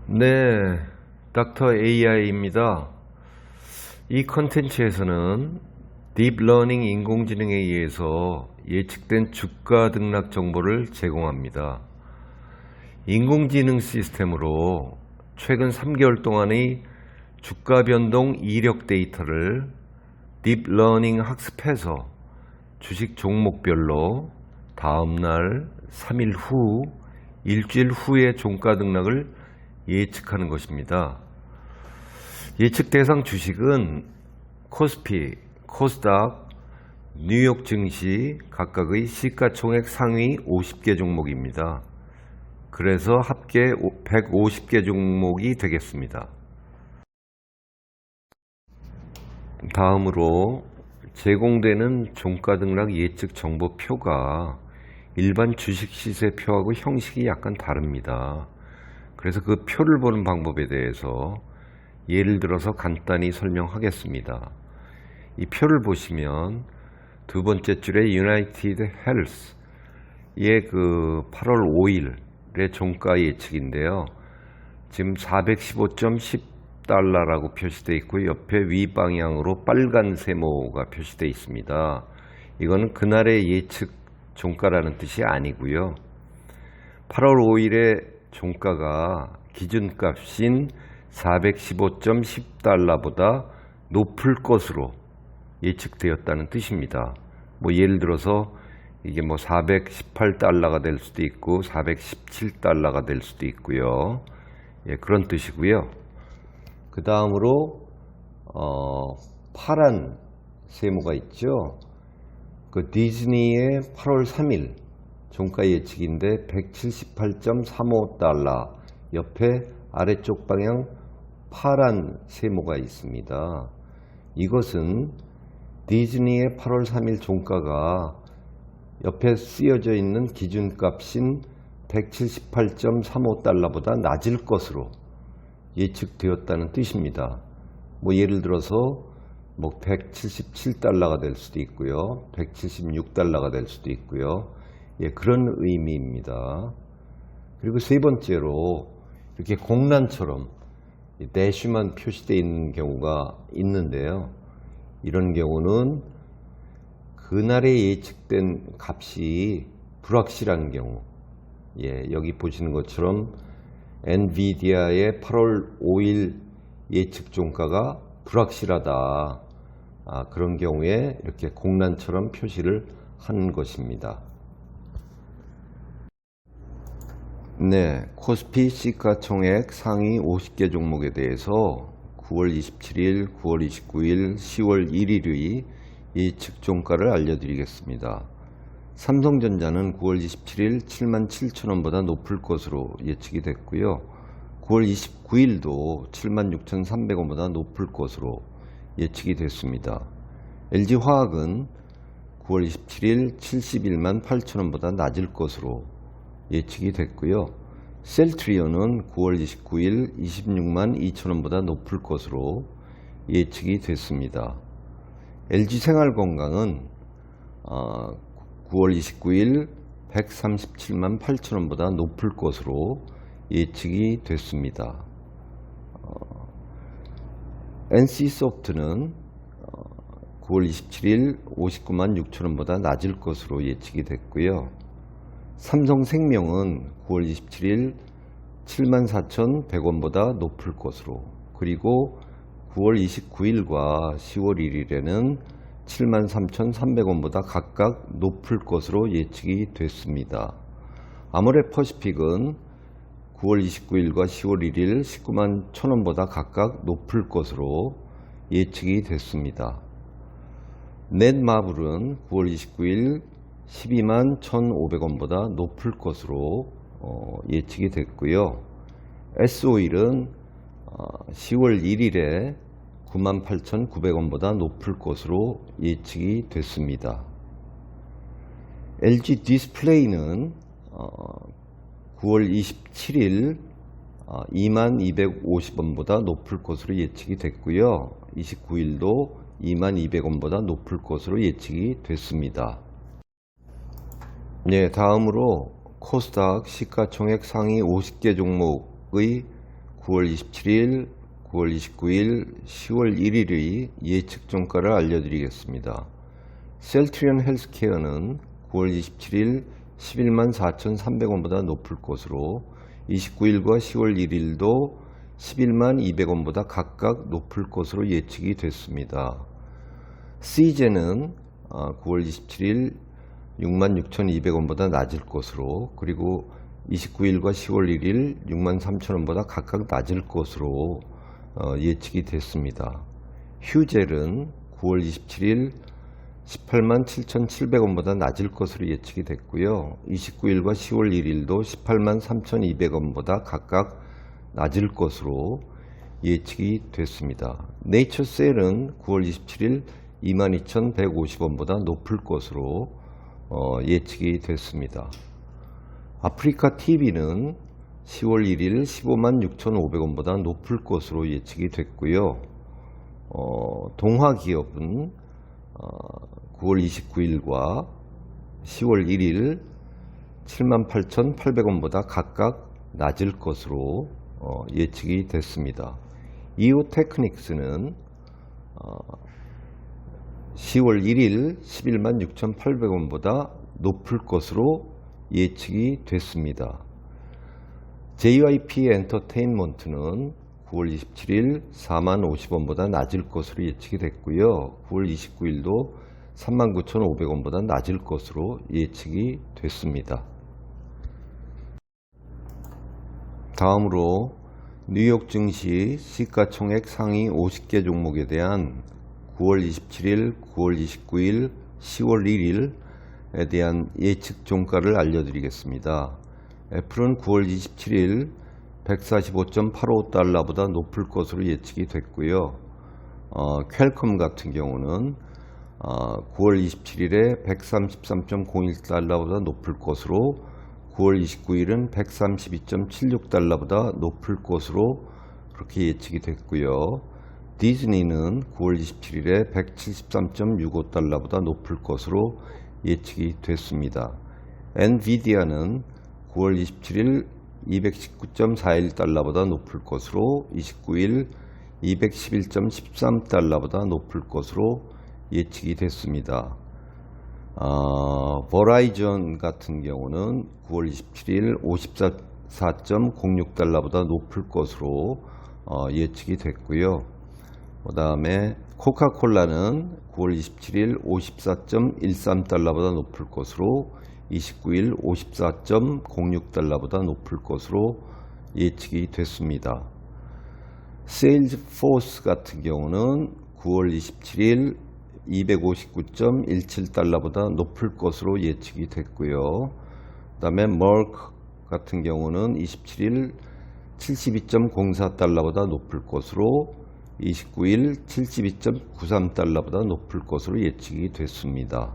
네, 닥터 AI입니다. 이 컨텐츠에서는 딥러닝 인공지능에 의해서 예측된 주가 등락 정보를 제공합니다. 인공지능 시스템으로 최근 3개월 동안의 주가 변동 이력 데이터를 딥러닝 학습해서 주식 종목별로 다음날, 3일 후, 일주일 후의 종가 등락을 예측하는 것입니다. 예측 대상 주식은 코스피, 코스닥, 뉴욕 증시 각각의 시가총액 상위 50개 종목입니다. 그래서 합계 150개 종목이 되겠습니다. 다음으로 제공되는 종가 등락 예측 정보표가 일반 주식 시세표하고 형식이 약간 다릅니다. 그래서 그 표를 보는 방법에 대해서 예를 들어서 간단히 설명하겠습니다. 이 표를 보시면 두 번째 줄에 유나이티드 헬스의 그 8월 5일의 종가 예측인데요. 지금 415.10달러라고 표시되어 있고 옆에 위 방향으로 빨간 세모가 표시되어 있습니다. 이거는 그날의 예측 종가라는 뜻이 아니고요. 8월 5일에 종가가 기준값인 415.10달러보다 높을 것으로 예측되었다는 뜻입니다. 예를 들어서 이게 418달러가 될 수도 있고 417달러가 될 수도 있고요. 그런 뜻이고요. 그 다음으로 파란 세모가 있죠. 그 디즈니의 8월 3일 종가 예측인데 178.35달러 옆에 아래쪽 방향 파란 세모가 있습니다. 이것은 디즈니의 8월 3일 종가가 옆에 쓰여져 있는 기준값인 178.35달러보다 낮을 것으로 예측되었다는 뜻입니다. 예를 들어서 177달러가 될 수도 있고요. 176달러가 될 수도 있고요. 그런 의미입니다. 그리고 세 번째로 이렇게 공란처럼 대쉬만 표시되어 있는 경우가 있는데요. 이런 경우는 그날에 예측된 값이 불확실한 경우, 여기 보시는 것처럼 엔비디아의 8월 5일 예측 종가가 불확실하다. 그런 경우에 이렇게 공란처럼 표시를 하는 것입니다. 네, 코스피 시가총액 상위 50개 종목에 대해서 9월 27일, 9월 29일, 10월 1일의 예측 종가를 알려드리겠습니다. 삼성전자는 9월 27일 77,000원보다 높을 것으로 예측이 됐고요. 9월 29일도 76,300원보다 높을 것으로 예측이 됐습니다. LG화학은 9월 27일 71만 8천원보다 낮을 것으로 예측이 됐고요. 셀트리온은 9월 29일 26만 2천원보다 높을 것으로 예측이 됐습니다. LG생활건강은 9월 29일 137만 8천원보다 높을 것으로 예측이 됐습니다. NC소프트는 9월 27일 59만 6천원보다 낮을 것으로 예측이 됐고요. 삼성생명은 9월 27일 74,100원보다 높을 것으로, 그리고 9월 29일과 10월 1일에는 73,300원보다 각각 높을 것으로 예측이 됐습니다. 아모레퍼시픽은 9월 29일과 10월 1일 19만 1,000원보다 각각 높을 것으로 예측이 됐습니다. 넷마블은 9월 29일 12만 1,500원보다 높을 것으로 예측이 됐고요. S오일은 10월 1일에 98,900원보다 높을 것으로 예측이 됐습니다. LG 디스플레이는 9월 27일 2250원보다 높을 것으로 예측이 됐고요. 29일도 2200원보다 높을 것으로 예측이 됐습니다. 다음으로 코스닥 시가총액 상위 50개 종목의 9월 27일, 9월 29일, 10월 1일의 예측 종가를 알려드리겠습니다. 셀트리온 헬스케어는 9월 27일 11만 4,300원보다 높을 것으로 29일과 10월 1일도 11만 200원보다 각각 높을 것으로 예측이 됐습니다. CJ는 9월 27일 66,200원보다 낮을 것으로, 그리고 29일과 10월 1일 63,000원보다 각각 낮을 것으로 예측이 됐습니다. 휴젤은 9월 27일 18만 7,700원보다 낮을 것으로 예측이 됐고요. 29일과 10월 1일도 18만 3,200원보다 각각 낮을 것으로 예측이 됐습니다. 네이처셀은 9월 27일 22,150원보다 높을 것으로 예측이 됐습니다. 아프리카 TV는 10월 1일 15만 6,500원보다 높을 것으로 예측이 됐고요. 동화기업은 9월 29일과 10월 1일 78,800원보다 각각 낮을 것으로 예측이 됐습니다. 이오테크닉스는 10월 1일 11만 6,800원보다 높을 것으로 예측이 됐습니다. JYP 엔터테인먼트는 9월 27일 4만 50원보다 낮을 것으로 예측이 됐고요. 9월 29일도 39,500원보다 낮을 것으로 예측이 됐습니다. 다음으로 뉴욕 증시 시가총액 상위 50개 종목에 대한 9월 27일, 9월 29일, 10월 1일에 대한 예측 종가를 알려드리겠습니다. 애플은 9월 27일 145.85달러보다 높을 것으로 예측이 됐고요. 퀄컴 같은 경우는 9월 27일에 133.01달러보다 높을 것으로, 9월 29일은 132.76달러보다 높을 것으로 그렇게 예측이 됐고요. 디즈니는 9월 27일에 173.65달러보다 높을 것으로 예측이 됐습니다. 엔비디아는 9월 27일 219.41달러보다 높을 것으로, 29일 211.13달러보다 높을 것으로 예측이 됐습니다. 버라이전 같은 경우는 9월 27일 54.06달러보다 높을 것으로 예측이 됐고요. 그 다음에 코카콜라는 9월 27일 54.13달러보다 높을 것으로, 29일 54.06달러보다 높을 것으로 예측이 됐습니다. 세일즈포스 같은 경우는 9월 27일 259.17달러보다 높을 것으로 예측이 됐고요. 그 다음에 머크 같은 경우는 27일 72.04달러보다 높을 것으로, 29일 72.93달러보다 높을 것으로 예측이 됐습니다.